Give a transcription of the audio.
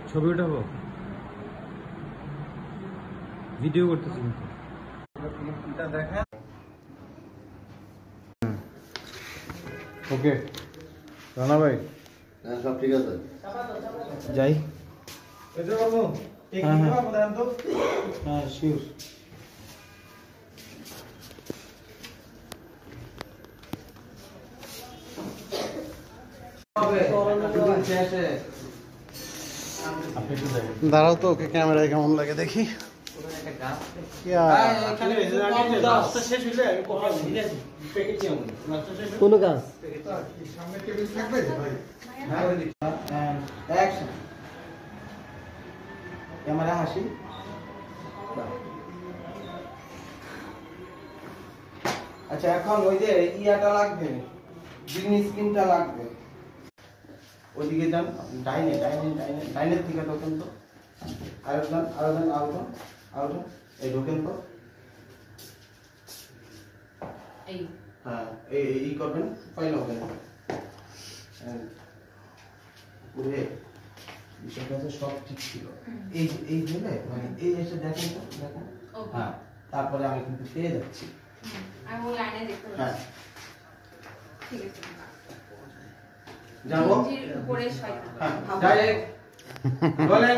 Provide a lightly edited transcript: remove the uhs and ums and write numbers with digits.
ছবি উঠাবো, ভিডিও করতেছি কিন্তু দেখা। ওকে রানা ভাই, সব ঠিক আছে, যাই। হ্যাঁ শিওর। দাঁড়াও তো, ওকে ক্যামেরায় কেমন লাগে দেখি। কোন কাজ? ক্যামেরা হাসি। আচ্ছা এখন ওই যে ইয়াটা লাগবে, গ্রিন স্ক্রিনটা লাগবে। ওইদিকে যান, ডাইনে ডাইনে ডাইনে ডাইনের দিকে ঢোকেন তো। আরো যান, আরো যান, আরো যান, আরো যান, এই ঢোকেন তো। হ্যাঁ এই করবেন, পাইলে হবে না। ঘুরে বিষয়টা সব ঠিক ছিল। এই দিলে মানে এই এসে দেখেন তো, দেখেন। হ্যাঁ তারপরে আমি কিন্তু পেয়ে যাচ্ছি। আমি ওই লাইনে দেখতে পাচ্ছি। হ্যাঁ ঠিক আছে। যাবো উপরে শয়তান। হ্যাঁ ডাইরেক্ট বলেন।